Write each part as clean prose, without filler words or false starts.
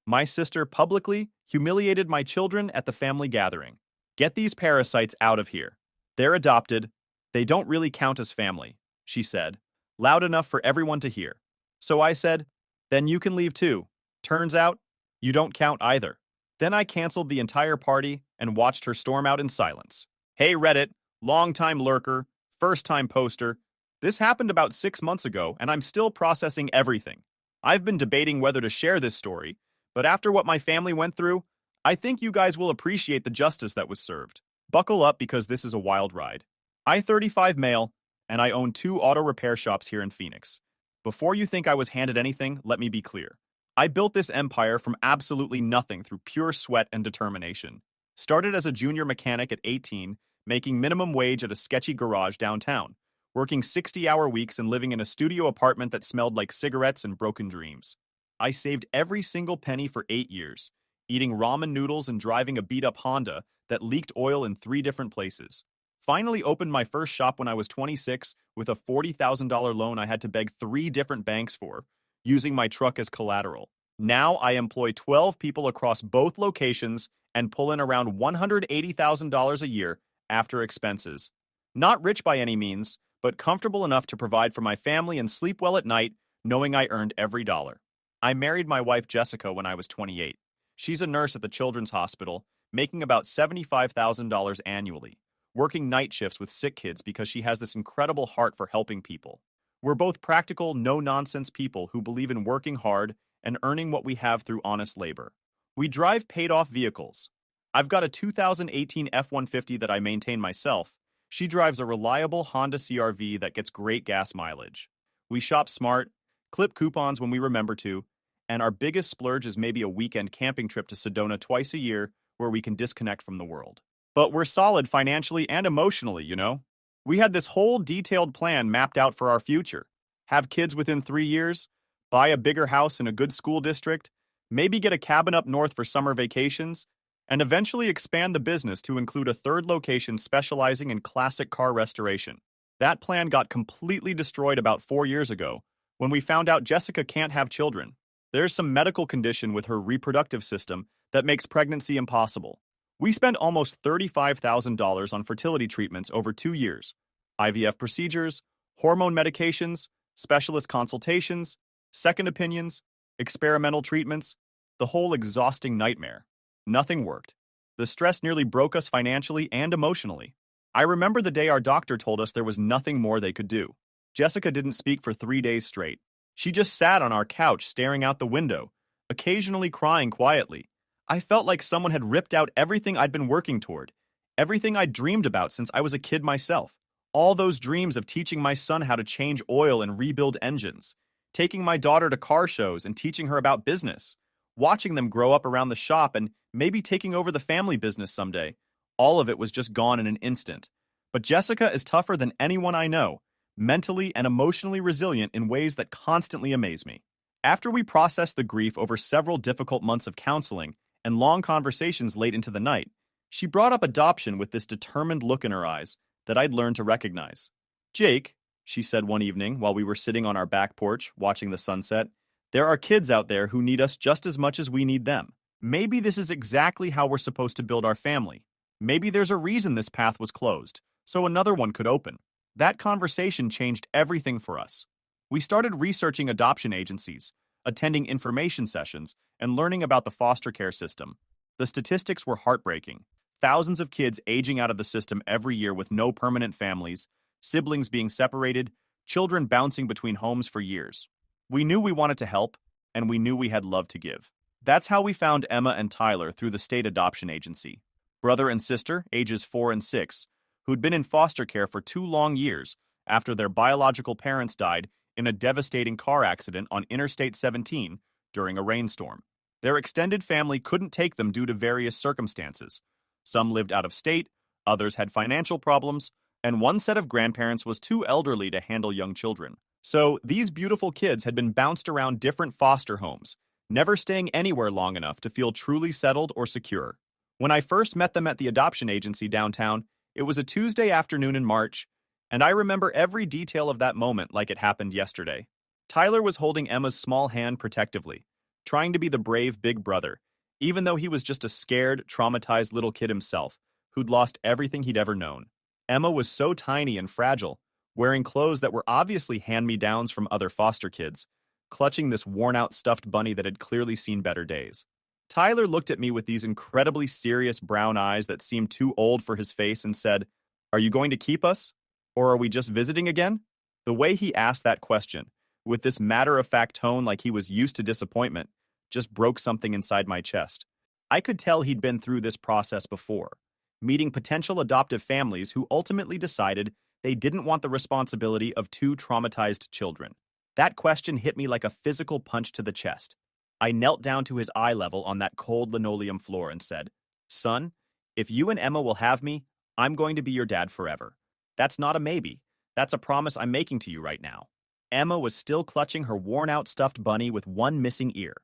My sister publicly humiliated my children at the family gathering. Get these parasites out of here. They're adopted. They don't really count as family, she said, loud enough for everyone to hear. So I said, then you can leave too. Turns out, you don't count either. Then I canceled the entire party and watched her storm out in silence. Hey Reddit, long-time lurker, first-time poster. This happened about 6 months ago, and I'm still processing everything. I've been debating whether to share this story, but after what my family went through, I think you guys will appreciate the justice that was served. Buckle up because this is a wild ride. I 35 male, and I own 2 auto repair shops here in Phoenix. Before you think I was handed anything, let me be clear. I built this empire from absolutely nothing through pure sweat and determination. Started as a junior mechanic at 18, making minimum wage at a sketchy garage downtown, working 60-hour weeks and living in a studio apartment that smelled like cigarettes and broken dreams. I saved every single penny for 8 years, eating ramen noodles and driving a beat-up Honda that leaked oil in 3 different places. Finally opened my first shop when I was 26 with a $40,000 loan I had to beg 3 different banks for, using my truck as collateral. Now I employ 12 people across both locations and pull in around $180,000 a year after expenses. Not rich by any means, but comfortable enough to provide for my family and sleep well at night, knowing I earned every dollar. I married my wife Jessica when I was 28. She's a nurse at the Children's Hospital, making about $75,000 annually, working night shifts with sick kids because she has this incredible heart for helping people. We're both practical, no-nonsense people who believe in working hard and earning what we have through honest labor. We drive paid-off vehicles. I've got a 2018 F-150 that I maintain myself. She drives a reliable Honda CR-V that gets great gas mileage. We shop smart, clip coupons when we remember to, and our biggest splurge is maybe a weekend camping trip to Sedona twice a year where we can disconnect from the world. But we're solid financially and emotionally, you know? We had this whole detailed plan mapped out for our future. Have kids within 3 years, buy a bigger house in a good school district, maybe get a cabin up north for summer vacations, and eventually expand the business to include a 3rd location specializing in classic car restoration. That plan got completely destroyed about 4 years ago when we found out Jessica can't have children. There's some medical condition with her reproductive system that makes pregnancy impossible. We spent almost $35,000 on fertility treatments over 2 years, IVF procedures, hormone medications, specialist consultations, second opinions, experimental treatments, the whole exhausting nightmare. Nothing worked. The stress nearly broke us financially and emotionally. I remember the day our doctor told us there was nothing more they could do. Jessica didn't speak for 3 days straight. She just sat on our couch staring out the window, occasionally crying quietly. I felt like someone had ripped out everything I'd been working toward, everything I'd dreamed about since I was a kid myself. All those dreams of teaching my son how to change oil and rebuild engines, taking my daughter to car shows and teaching her about business, watching them grow up around the shop and maybe taking over the family business someday. All of it was just gone in an instant. But Jessica is tougher than anyone I know, mentally and emotionally resilient in ways that constantly amaze me. After we processed the grief over several difficult months of counseling and long conversations late into the night, she brought up adoption with this determined look in her eyes that I'd learned to recognize. Jake, she said one evening while we were sitting on our back porch watching the sunset, there are kids out there who need us just as much as we need them. Maybe this is exactly how we're supposed to build our family. Maybe there's a reason this path was closed, so another one could open. That conversation changed everything for us. We started researching adoption agencies, attending information sessions, and learning about the foster care system. The statistics were heartbreaking. Thousands of kids aging out of the system every year with no permanent families, siblings being separated, children bouncing between homes for years. We knew we wanted to help, and we knew we had love to give. That's how we found Emma and Tyler through the state adoption agency. Brother and sister, ages 4 and 6, who'd been in foster care for 2 long years after their biological parents died in a devastating car accident on Interstate 17 during a rainstorm. Their extended family couldn't take them due to various circumstances. Some lived out of state, others had financial problems, and one set of grandparents was too elderly to handle young children. So these beautiful kids had been bounced around different foster homes, never staying anywhere long enough to feel truly settled or secure. When I first met them at the adoption agency downtown, it was a Tuesday afternoon in March, and I remember every detail of that moment like it happened yesterday. Tyler was holding Emma's small hand protectively, trying to be the brave big brother, even though he was just a scared, traumatized little kid himself, who'd lost everything he'd ever known. Emma was so tiny and fragile, wearing clothes that were obviously hand-me-downs from other foster kids, clutching this worn-out stuffed bunny that had clearly seen better days. Tyler looked at me with these incredibly serious brown eyes that seemed too old for his face and said, "Are you going to keep us? Or are we just visiting again?" The way he asked that question, with this matter-of-fact tone like he was used to disappointment, just broke something inside my chest. I could tell he'd been through this process before, meeting potential adoptive families who ultimately decided they didn't want the responsibility of two traumatized children. That question hit me like a physical punch to the chest. I knelt down to his eye level on that cold linoleum floor and said, "Son, if you and Emma will have me, I'm going to be your dad forever. That's not a maybe. That's a promise I'm making to you right now." Emma was still clutching her worn-out stuffed bunny with one missing ear,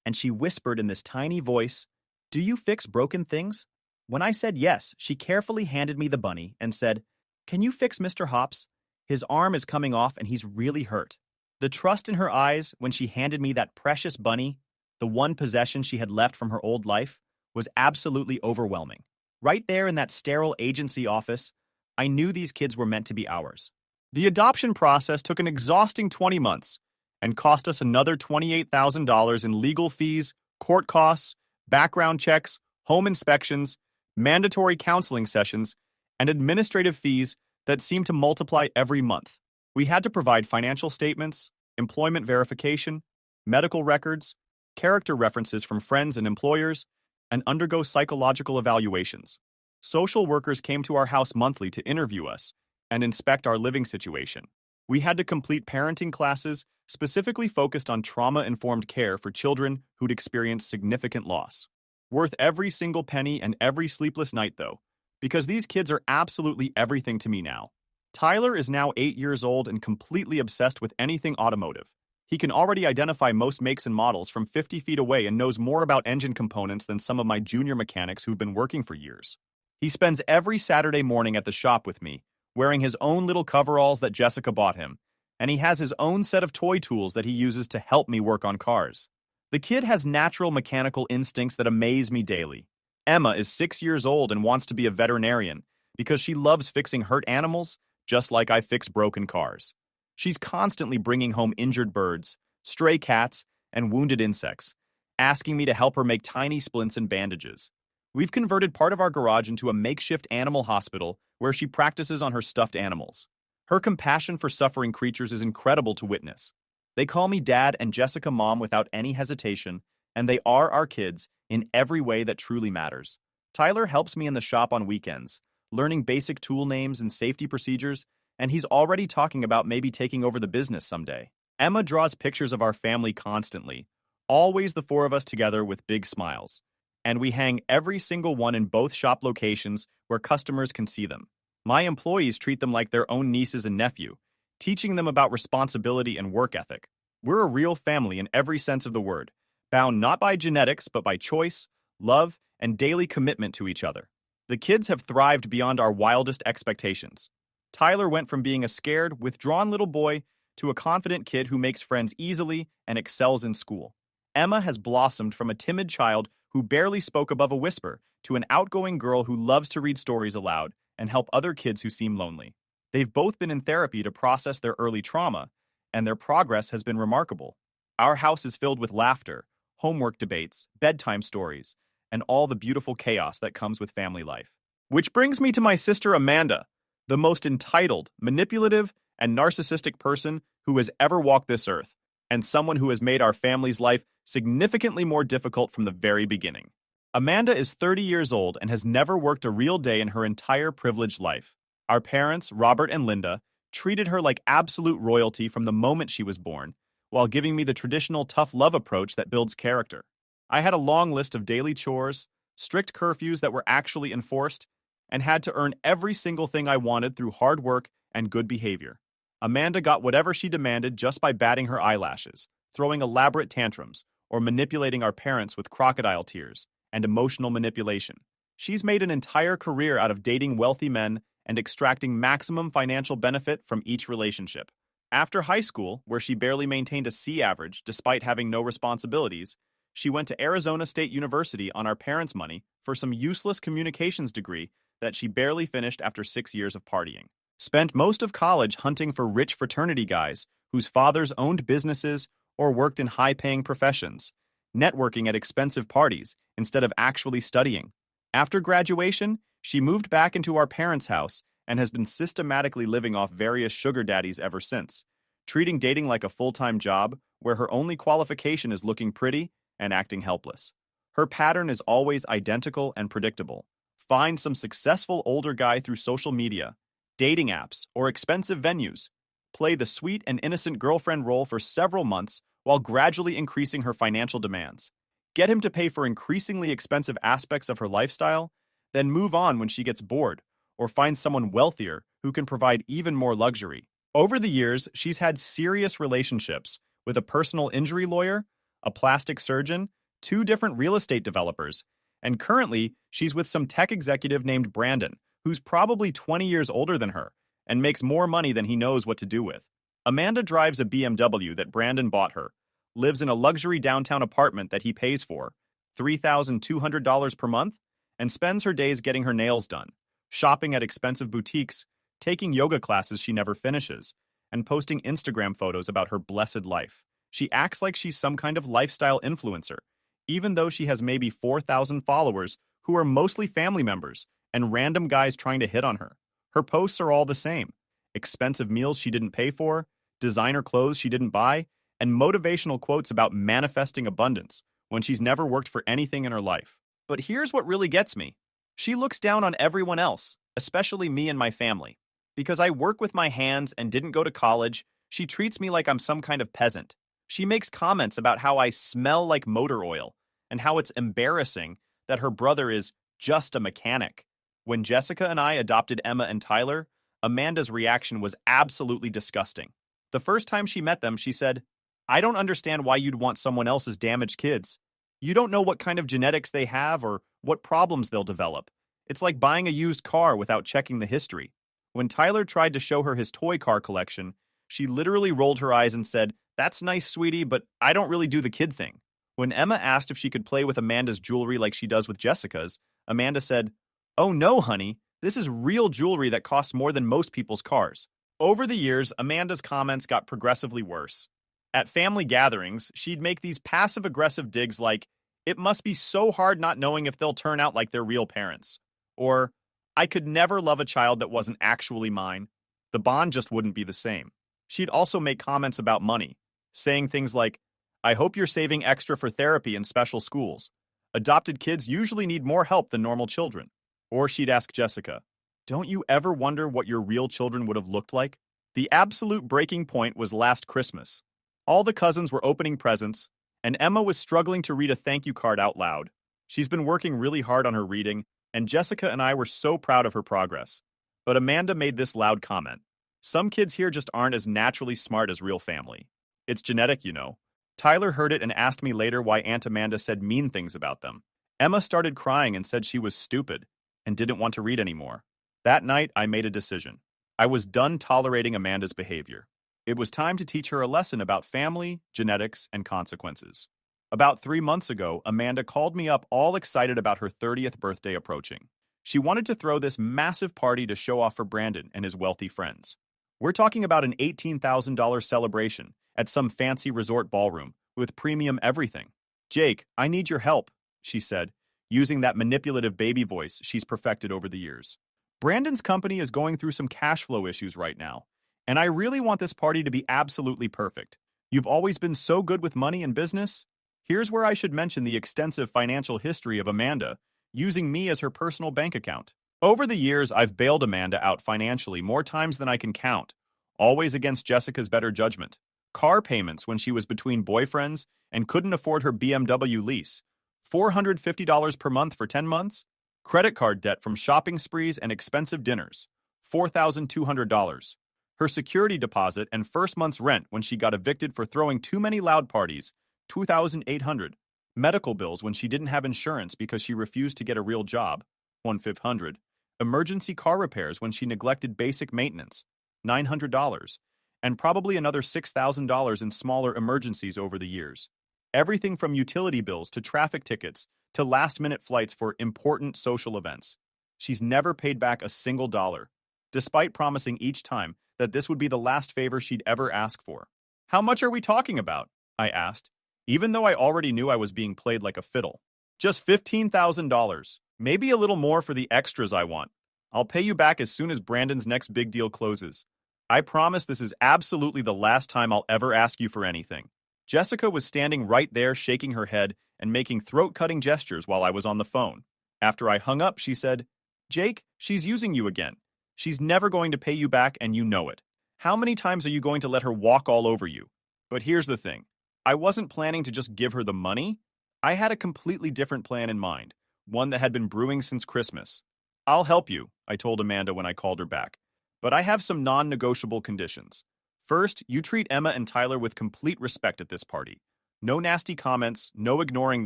and she whispered in this tiny voice, "Do you fix broken things?" When I said yes, she carefully handed me the bunny and said, "Can you fix Mr. Hops? His arm is coming off and he's really hurt." The trust in her eyes when she handed me that precious bunny, the one possession she had left from her old life, was absolutely overwhelming. Right there in that sterile agency office, I knew these kids were meant to be ours. The adoption process took an exhausting 20 months and cost us another $28,000 in legal fees, court costs, background checks, home inspections, mandatory counseling sessions, and administrative fees that seemed to multiply every month. We had to provide financial statements, employment verification, medical records, character references from friends and employers, and undergo psychological evaluations. Social workers came to our house monthly to interview us and inspect our living situation. We had to complete parenting classes specifically focused on trauma-informed care for children who'd experienced significant loss. Worth every single penny and every sleepless night, though, because these kids are absolutely everything to me now. Tyler is now 8 years old and completely obsessed with anything automotive. He can already identify most makes and models from 50 feet away and knows more about engine components than some of my junior mechanics who've been working for years. He spends every Saturday morning at the shop with me, wearing his own little coveralls that Jessica bought him, and he has his own set of toy tools that he uses to help me work on cars. The kid has natural mechanical instincts that amaze me daily. Emma is 6 years old and wants to be a veterinarian because she loves fixing hurt animals, just like I fix broken cars. She's constantly bringing home injured birds, stray cats, and wounded insects, asking me to help her make tiny splints and bandages. We've converted part of our garage into a makeshift animal hospital where she practices on her stuffed animals. Her compassion for suffering creatures is incredible to witness. They call me Dad and Jessica Mom without any hesitation, and they are our kids in every way that truly matters. Tyler helps me in the shop on weekends, learning basic tool names and safety procedures, and he's already talking about maybe taking over the business someday. Emma draws pictures of our family constantly, always the four of us together with big smiles. And we hang every single one in both shop locations where customers can see them. My employees treat them like their own nieces and nephew, teaching them about responsibility and work ethic. We're a real family in every sense of the word, bound not by genetics but by choice, love, and daily commitment to each other. The kids have thrived beyond our wildest expectations. Tyler went from being a scared, withdrawn little boy to a confident kid who makes friends easily and excels in school. Emma has blossomed from a timid child who barely spoke above a whisper to an outgoing girl who loves to read stories aloud and help other kids who seem lonely. They've both been in therapy to process their early trauma, and their progress has been remarkable. Our house is filled with laughter, homework debates, bedtime stories, and all the beautiful chaos that comes with family life. Which brings me to my sister Amanda, the most entitled, manipulative, and narcissistic person who has ever walked this earth, and someone who has made our family's life significantly more difficult from the very beginning. Amanda is 30 years old and has never worked a real day in her entire privileged life. Our parents, Robert and Linda, treated her like absolute royalty from the moment she was born, while giving me the traditional tough love approach that builds character. I had a long list of daily chores, strict curfews that were actually enforced, and had to earn every single thing I wanted through hard work and good behavior. Amanda got whatever she demanded just by batting her eyelashes, throwing elaborate tantrums, or manipulating our parents with crocodile tears and emotional manipulation. She's made an entire career out of dating wealthy men and extracting maximum financial benefit from each relationship. After high school, where she barely maintained a C average despite having no responsibilities, She went to Arizona State University on our parents' money for some useless communications degree that she barely finished after 6 years of partying. Spent most of college hunting for rich fraternity guys whose fathers owned businesses or worked in high-paying professions, networking at expensive parties instead of actually studying. After graduation, she moved back into our parents' house and has been systematically living off various sugar daddies ever since, treating dating like a full-time job where her only qualification is looking pretty and acting helpless. Her pattern is always identical and predictable. Find some successful older guy through social media, dating apps, or expensive venues. Play the sweet and innocent girlfriend role for several months while gradually increasing her financial demands. Get him to pay for increasingly expensive aspects of her lifestyle, then move on when she gets bored, or find someone wealthier who can provide even more luxury. Over the years, she's had serious relationships with a personal injury lawyer, a plastic surgeon, 2 different real estate developers, and currently she's with some tech executive named Brandon, who's probably 20 years older than her and makes more money than he knows what to do with. Amanda drives a BMW that Brandon bought her, lives in a luxury downtown apartment that he pays for, $3,200 per month, and spends her days getting her nails done, shopping at expensive boutiques, taking yoga classes she never finishes, and posting Instagram photos about her blessed life. She acts like she's some kind of lifestyle influencer, even though she has maybe 4,000 followers who are mostly family members and random guys trying to hit on her. Her posts are all the same: expensive meals she didn't pay for, designer clothes she didn't buy, and motivational quotes about manifesting abundance when she's never worked for anything in her life. But here's what really gets me. She looks down on everyone else, especially me and my family. Because I work with my hands and didn't go to college, she treats me like I'm some kind of peasant. She makes comments about how I smell like motor oil and how it's embarrassing that her brother is just a mechanic. When Jessica and I adopted Emma and Tyler, Amanda's reaction was absolutely disgusting. The first time she met them, she said, "I don't understand why you'd want someone else's damaged kids. You don't know what kind of genetics they have or what problems they'll develop. It's like buying a used car without checking the history." When Tyler tried to show her his toy car collection, she literally rolled her eyes and said, "That's nice, sweetie, but I don't really do the kid thing." When Emma asked if she could play with Amanda's jewelry like she does with Jessica's, Amanda said, "Oh no, honey, this is real jewelry that costs more than most people's cars." Over the years, Amanda's comments got progressively worse. At family gatherings, she'd make these passive-aggressive digs like, "It must be so hard not knowing if they'll turn out like their real parents," or, "I could never love a child that wasn't actually mine. The bond just wouldn't be the same." She'd also make comments about money, saying things like, "I hope you're saving extra for therapy in special schools. Adopted kids usually need more help than normal children." Or she'd ask Jessica, "Don't you ever wonder what your real children would have looked like?" The absolute breaking point was last Christmas. All the cousins were opening presents, and Emma was struggling to read a thank you card out loud. She's been working really hard on her reading, and Jessica and I were so proud of her progress. But Amanda made this loud comment: "Some kids here just aren't as naturally smart as real family. It's genetic, you know." Tyler heard it and asked me later why Aunt Amanda said mean things about them. Emma started crying and said she was stupid and didn't want to read anymore. That night, I made a decision. I was done tolerating Amanda's behavior. It was time to teach her a lesson about family, genetics, and consequences. About 3 months ago, Amanda called me up all excited about her 30th birthday approaching. She wanted to throw this massive party to show off for Brandon and his wealthy friends. We're talking about an $18,000 celebration at some fancy resort ballroom with premium everything. "Jake, I need your help," she said, using that manipulative baby voice she's perfected over the years. "Brandon's company is going through some cash flow issues right now, and I really want this party to be absolutely perfect. You've always been so good with money and business." Here's where I should mention the extensive financial history of Amanda, using me as her personal bank account. Over the years, I've bailed Amanda out financially more times than I can count, always against Jessica's better judgment. Car payments when she was between boyfriends and couldn't afford her BMW lease, $450 per month for 10 months, credit card debt from shopping sprees and expensive dinners, $4,200, her security deposit and first month's rent when she got evicted for throwing too many loud parties, $2,800, medical bills when she didn't have insurance because she refused to get a real job, $1,500, emergency car repairs when she neglected basic maintenance, $900, and probably another $6,000 in smaller emergencies over the years. Everything from utility bills to traffic tickets to last-minute flights for important social events. She's never paid back a single dollar, despite promising each time that this would be the last favor she'd ever ask for. How much are we talking about? I asked, even though I already knew I was being played like a fiddle. Just $15,000, maybe a little more for the extras I want. I'll pay you back as soon as Brandon's next big deal closes. I promise this is absolutely the last time I'll ever ask you for anything. Jessica was standing right there shaking her head and making throat-cutting gestures while I was on the phone. After I hung up, she said, "Jake, she's using you again. She's never going to pay you back and you know it. How many times are you going to let her walk all over you?" But here's the thing. I wasn't planning to just give her the money. I had a completely different plan in mind, one that had been brewing since Christmas. "I'll help you," I told Amanda when I called her back. "But I have some non-negotiable conditions. First, you treat Emma and Tyler with complete respect at this party. No nasty comments, no ignoring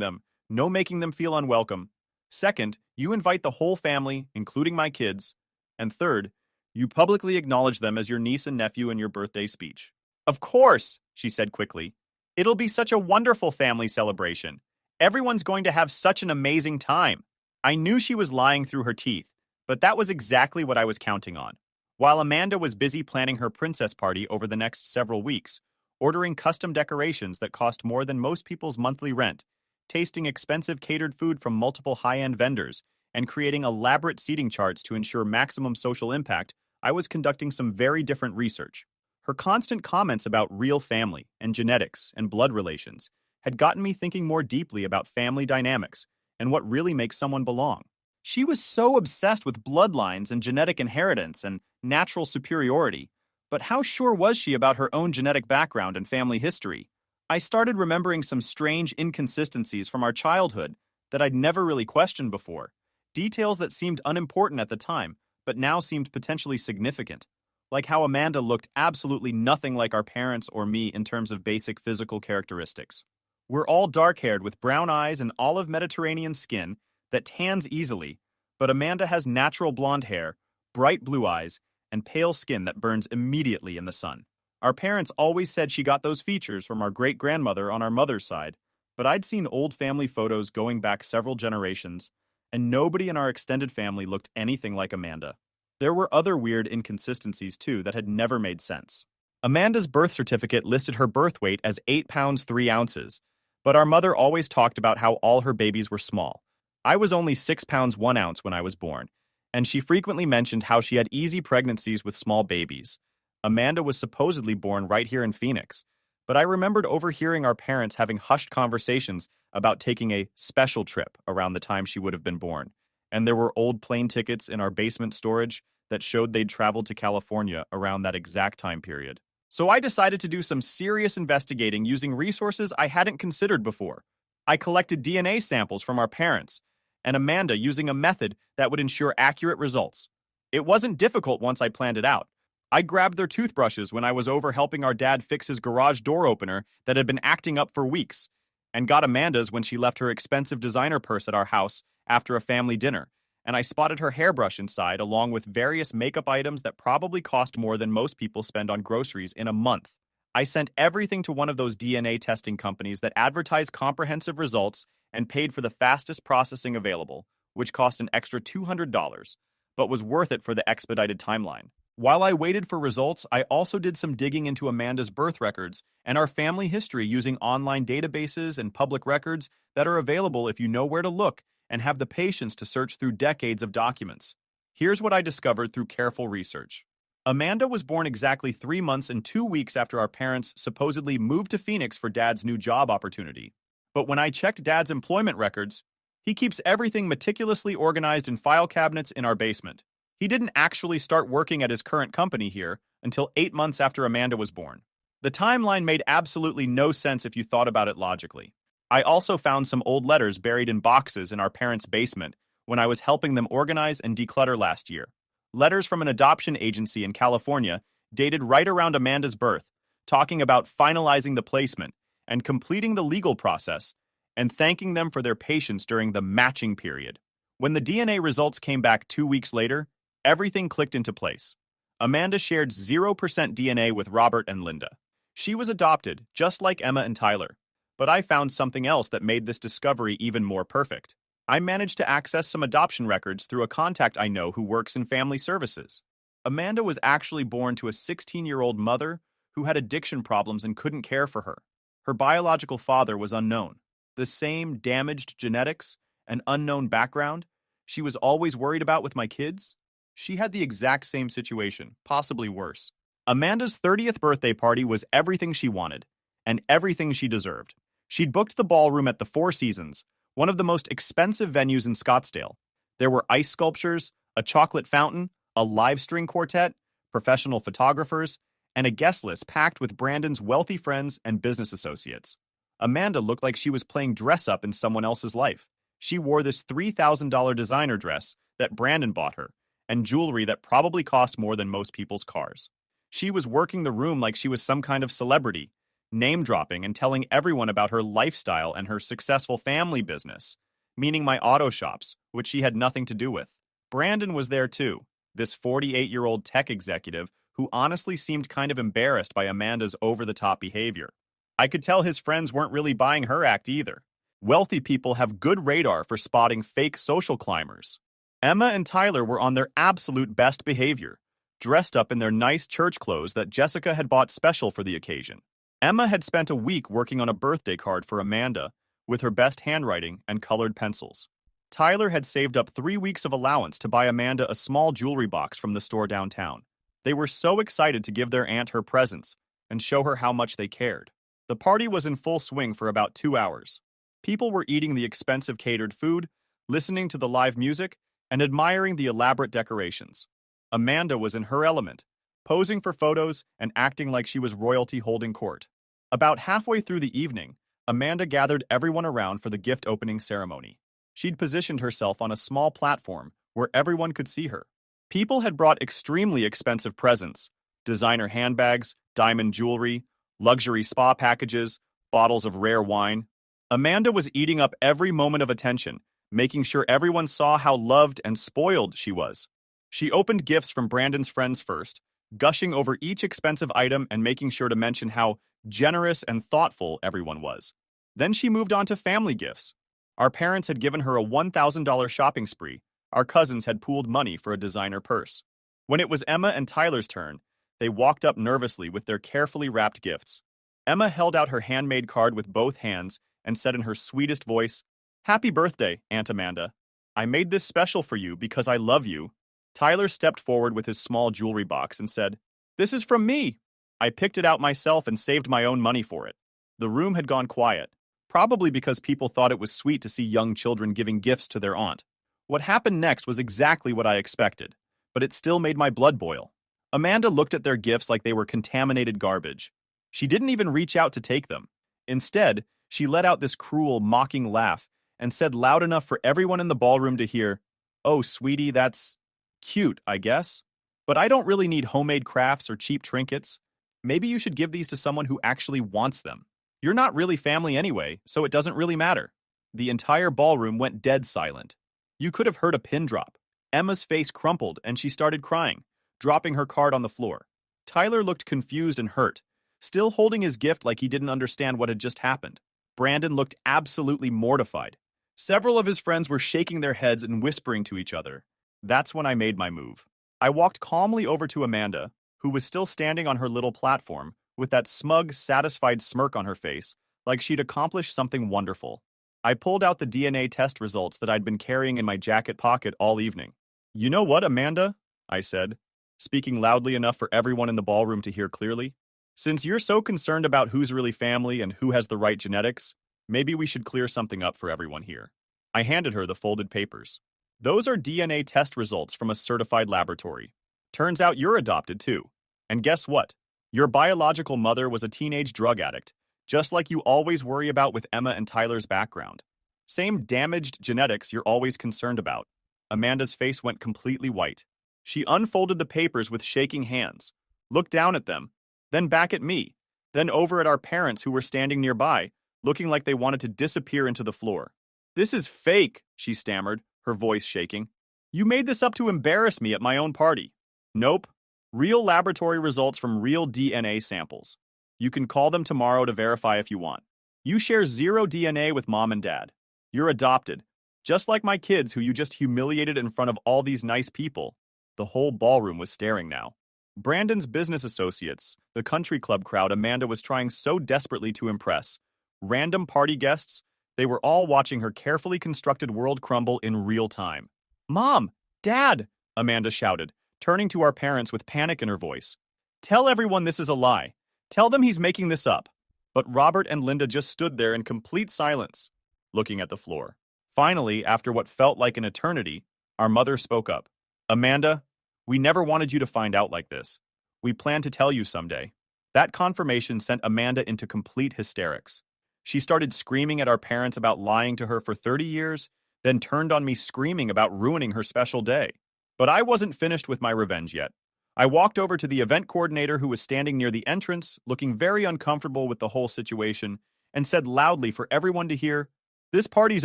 them, no making them feel unwelcome. Second, you invite the whole family, including my kids. And third, you publicly acknowledge them as your niece and nephew in your birthday speech." "Of course," she said quickly. "It'll be such a wonderful family celebration. Everyone's going to have such an amazing time." I knew she was lying through her teeth, but that was exactly what I was counting on. While Amanda was busy planning her princess party over the next several weeks, ordering custom decorations that cost more than most people's monthly rent, tasting expensive catered food from multiple high-end vendors, and creating elaborate seating charts to ensure maximum social impact, I was conducting some very different research. Her constant comments about real family and genetics and blood relations had gotten me thinking more deeply about family dynamics and what really makes someone belong. She was so obsessed with bloodlines and genetic inheritance and natural superiority, but how sure was she about her own genetic background and family history? I started remembering some strange inconsistencies from our childhood that I'd never really questioned before, details that seemed unimportant at the time, but now seemed potentially significant, like how Amanda looked absolutely nothing like our parents or me in terms of basic physical characteristics. We're all dark-haired with brown eyes and olive Mediterranean skin that tans easily, but Amanda has natural blonde hair, bright blue eyes, and pale skin that burns immediately in the sun. Our parents always said she got those features from our great-grandmother on our mother's side, but I'd seen old family photos going back several generations, and nobody in our extended family looked anything like Amanda. There were other weird inconsistencies too that had never made sense. Amanda's birth certificate listed her birth weight as 8 pounds 3 ounces, but our mother always talked about how all her babies were small. I was only 6 pounds 1 ounce when I was born, and she frequently mentioned how she had easy pregnancies with small babies. Amanda was supposedly born right here in Phoenix, but I remembered overhearing our parents having hushed conversations about taking a special trip around the time she would have been born, and there were old plane tickets in our basement storage that showed they'd traveled to California around that exact time period. So I decided to do some serious investigating using resources I hadn't considered before. I collected DNA samples from our parents, and Amanda using a method that would ensure accurate results. It wasn't difficult once I planned it out. I grabbed their toothbrushes when I was over helping our dad fix his garage door opener that had been acting up for weeks, and got Amanda's when she left her expensive designer purse at our house after a family dinner, and I spotted her hairbrush inside along with various makeup items that probably cost more than most people spend on groceries in a month. I sent everything to one of those DNA testing companies that advertise comprehensive results and paid for the fastest processing available, which cost an extra $200, but was worth it for the expedited timeline. While I waited for results, I also did some digging into Amanda's birth records and our family history using online databases and public records that are available if you know where to look and have the patience to search through decades of documents. Here's what I discovered through careful research. Amanda was born exactly 3 months and 2 weeks after our parents supposedly moved to Phoenix for Dad's new job opportunity. But when I checked Dad's employment records, he keeps everything meticulously organized in file cabinets in our basement. He didn't actually start working at his current company here until 8 months after Amanda was born. The timeline made absolutely no sense if you thought about it logically. I also found some old letters buried in boxes in our parents' basement when I was helping them organize and declutter last year. Letters from an adoption agency in California dated right around Amanda's birth, talking about finalizing the placement and completing the legal process, and thanking them for their patience during the matching period. When the DNA results came back 2 weeks later, everything clicked into place. Amanda shared 0% DNA with Robert and Linda. She was adopted, just like Emma and Tyler. But I found something else that made this discovery even more perfect. I managed to access some adoption records through a contact I know who works in family services. Amanda was actually born to a 16-year-old mother who had addiction problems and couldn't care for her. Her biological father was unknown. The same damaged genetics and unknown background she was always worried about with my kids? She had the exact same situation, possibly worse. Amanda's 30th birthday party was everything she wanted, and everything she deserved. She'd booked the ballroom at the Four Seasons, one of the most expensive venues in Scottsdale. There were ice sculptures, a chocolate fountain, a live string quartet, professional photographers, and a guest list packed with Brandon's wealthy friends and business associates. Amanda looked like she was playing dress-up in someone else's life. She wore this $3,000 designer dress that Brandon bought her, and jewelry that probably cost more than most people's cars. She was working the room like she was some kind of celebrity, name-dropping and telling everyone about her lifestyle and her successful family business, meaning my auto shops, which she had nothing to do with. Brandon was there too, this 48-year-old tech executive who honestly seemed kind of embarrassed by Amanda's over-the-top behavior. I could tell his friends weren't really buying her act either. Wealthy people have good radar for spotting fake social climbers. Emma and Tyler were on their absolute best behavior, dressed up in their nice church clothes that Jessica had bought special for the occasion. Emma had spent a week working on a birthday card for Amanda with her best handwriting and colored pencils. Tyler had saved up 3 weeks of allowance to buy Amanda a small jewelry box from the store downtown. They were so excited to give their aunt her presents and show her how much they cared. The party was in full swing for about 2 hours. People were eating the expensive catered food, listening to the live music, and admiring the elaborate decorations. Amanda was in her element, posing for photos and acting like she was royalty holding court. About halfway through the evening, Amanda gathered everyone around for the gift opening ceremony. She'd positioned herself on a small platform where everyone could see her. People had brought extremely expensive presents, designer handbags, diamond jewelry, luxury spa packages, bottles of rare wine. Amanda was eating up every moment of attention, making sure everyone saw how loved and spoiled she was. She opened gifts from Brandon's friends first, gushing over each expensive item and making sure to mention how generous and thoughtful everyone was. Then she moved on to family gifts. Our parents had given her a $1,000 shopping spree. Our cousins had pooled money for a designer purse. When it was Emma and Tyler's turn, they walked up nervously with their carefully wrapped gifts. Emma held out her handmade card with both hands and said in her sweetest voice, "Happy birthday, Aunt Amanda. I made this special for you because I love you." Tyler stepped forward with his small jewelry box and said, "This is from me. I picked it out myself and saved my own money for it." The room had gone quiet, probably because people thought it was sweet to see young children giving gifts to their aunt. What happened next was exactly what I expected, but it still made my blood boil. Amanda looked at their gifts like they were contaminated garbage. She didn't even reach out to take them. Instead, she let out this cruel, mocking laugh and said loud enough for everyone in the ballroom to hear, "Oh, sweetie, that's cute, I guess. But I don't really need homemade crafts or cheap trinkets. Maybe you should give these to someone who actually wants them. You're not really family anyway, so it doesn't really matter." The entire ballroom went dead silent. You could have heard a pin drop. Emma's face crumpled and she started crying, dropping her card on the floor. Tyler looked confused and hurt, still holding his gift like he didn't understand what had just happened. Brandon looked absolutely mortified. Several of his friends were shaking their heads and whispering to each other. That's when I made my move. I walked calmly over to Amanda, who was still standing on her little platform, with that smug, satisfied smirk on her face, like she'd accomplished something wonderful. I pulled out the DNA test results that I'd been carrying in my jacket pocket all evening. "You know what, Amanda?" I said, speaking loudly enough for everyone in the ballroom to hear clearly. "Since you're so concerned about who's really family and who has the right genetics, maybe we should clear something up for everyone here." I handed her the folded papers. "Those are DNA test results from a certified laboratory. Turns out you're adopted too. And guess what? Your biological mother was a teenage drug addict, just like you always worry about with Emma and Tyler's background. Same damaged genetics you're always concerned about." Amanda's face went completely white. She unfolded the papers with shaking hands, looked down at them, then back at me, then over at our parents who were standing nearby, looking like they wanted to disappear into the floor. "This is fake," she stammered, her voice shaking. "You made this up to embarrass me at my own party." "Nope. Real laboratory results from real DNA samples. You can call them tomorrow to verify if you want." You share zero DNA with mom and dad. You're adopted. Just like my kids who you just humiliated in front of all these nice people. The whole ballroom was staring now. Brandon's business associates, the country club crowd Amanda was trying so desperately to impress, random party guests, they were all watching her carefully constructed world crumble in real time. Mom! Dad! Amanda shouted, turning to our parents with panic in her voice. Tell everyone this is a lie. Tell them he's making this up. But Robert and Linda just stood there in complete silence, looking at the floor. Finally, after what felt like an eternity, our mother spoke up. Amanda, we never wanted you to find out like this. We plan to tell you someday. That confirmation sent Amanda into complete hysterics. She started screaming at our parents about lying to her for 30 years, then turned on me screaming about ruining her special day. But I wasn't finished with my revenge yet. I walked over to the event coordinator who was standing near the entrance, looking very uncomfortable with the whole situation, and said loudly for everyone to hear, "This party's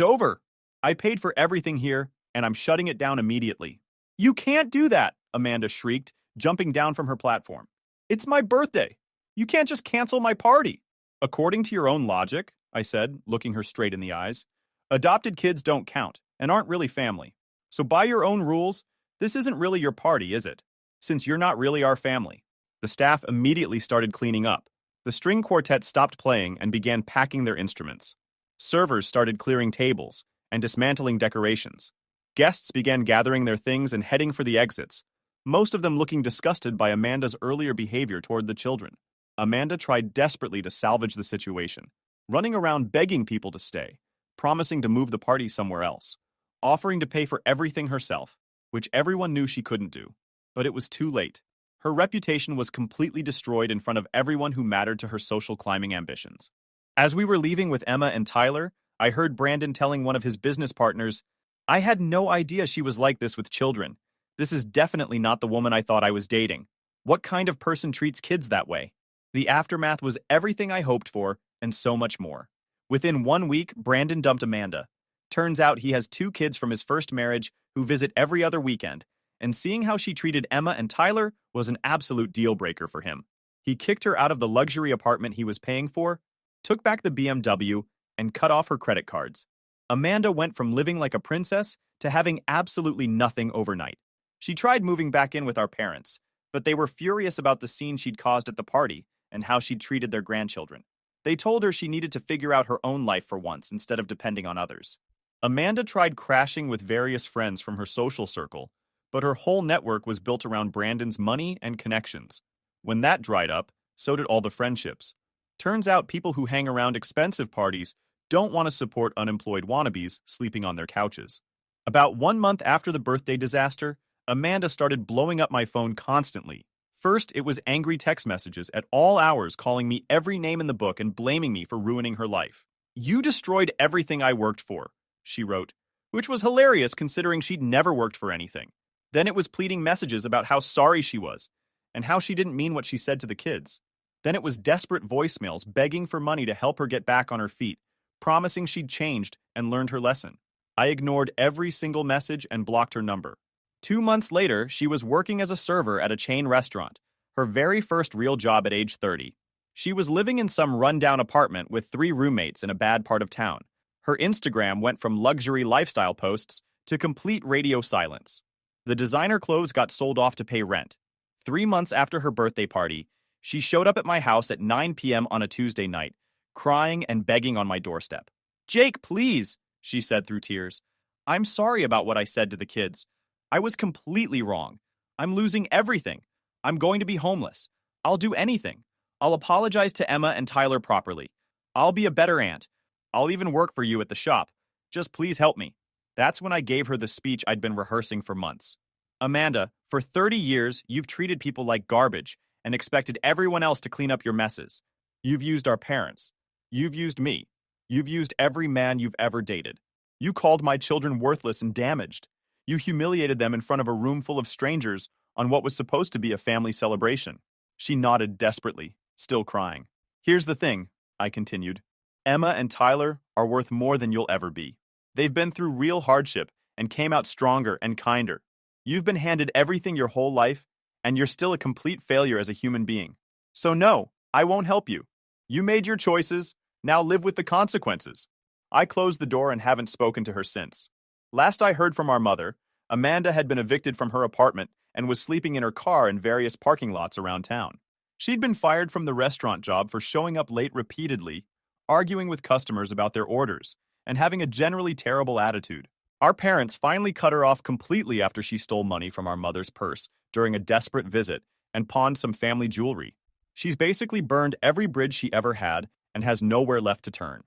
over. I paid for everything here, and I'm shutting it down immediately." "You can't do that," Amanda shrieked, jumping down from her platform. "It's my birthday. You can't just cancel my party." "According to your own logic," I said, looking her straight in the eyes, "adopted kids don't count and aren't really family. So by your own rules, this isn't really your party, is it? Since you're not really our family." The staff immediately started cleaning up. The string quartet stopped playing and began packing their instruments. Servers started clearing tables and dismantling decorations. Guests began gathering their things and heading for the exits, most of them looking disgusted by Amanda's earlier behavior toward the children. Amanda tried desperately to salvage the situation, running around begging people to stay, promising to move the party somewhere else, offering to pay for everything herself, which everyone knew she couldn't do. But it was too late. Her reputation was completely destroyed in front of everyone who mattered to her social climbing ambitions. As we were leaving with Emma and Tyler, I heard Brandon telling one of his business partners, "I had no idea she was like this with children. This is definitely not the woman I thought I was dating. What kind of person treats kids that way?" The aftermath was everything I hoped for, and so much more. Within 1 week, Brandon dumped Amanda. Turns out he has 2 kids from his first marriage who visit every other weekend, and seeing how she treated Emma and Tyler was an absolute deal-breaker for him. He kicked her out of the luxury apartment he was paying for, took back the BMW, and cut off her credit cards. Amanda went from living like a princess to having absolutely nothing overnight. She tried moving back in with our parents, but they were furious about the scene she'd caused at the party and how she'd treated their grandchildren. They told her she needed to figure out her own life for once instead of depending on others. Amanda tried crashing with various friends from her social circle, but her whole network was built around Brandon's money and connections. When that dried up, so did all the friendships. Turns out people who hang around expensive parties don't want to support unemployed wannabes sleeping on their couches. About 1 month after the birthday disaster, Amanda started blowing up my phone constantly. First, it was angry text messages at all hours calling me every name in the book and blaming me for ruining her life. "You destroyed everything I worked for," she wrote, which was hilarious considering she'd never worked for anything. Then it was pleading messages about how sorry she was and how she didn't mean what she said to the kids. Then it was desperate voicemails begging for money to help her get back on her feet, promising she'd changed and learned her lesson. I ignored every single message and blocked her number. 2 months later, she was working as a server at a chain restaurant, her very first real job at age 30. She was living in some rundown apartment with 3 roommates in a bad part of town. Her Instagram went from luxury lifestyle posts to complete radio silence. The designer clothes got sold off to pay rent. 3 months after her birthday party, she showed up at my house at 9 p.m. on a Tuesday night, crying and begging on my doorstep. "Jake, please," she said through tears. "I'm sorry about what I said to the kids. I was completely wrong. I'm losing everything. I'm going to be homeless. I'll do anything. I'll apologize to Emma and Tyler properly. I'll be a better aunt. I'll even work for you at the shop. Just please help me." That's when I gave her the speech I'd been rehearsing for months. "Amanda, for 30 years, you've treated people like garbage and expected everyone else to clean up your messes. You've used our parents. You've used me. You've used every man you've ever dated. You called my children worthless and damaged. You humiliated them in front of a room full of strangers on what was supposed to be a family celebration." She nodded desperately, still crying. "Here's the thing," I continued. "Emma and Tyler are worth more than you'll ever be. They've been through real hardship and came out stronger and kinder. You've been handed everything your whole life, and you're still a complete failure as a human being. So no, I won't help you. You made your choices. Now live with the consequences. I closed the door and haven't spoken to her since. Last I heard from our mother, Amanda had been evicted from her apartment and was sleeping in her car in various parking lots around town. She'd been fired from the restaurant job for showing up late repeatedly, arguing with customers about their orders, and having a generally terrible attitude. Our parents finally cut her off completely after she stole money from our mother's purse during a desperate visit and pawned some family jewelry. She's basically burned every bridge she ever had and has nowhere left to turn.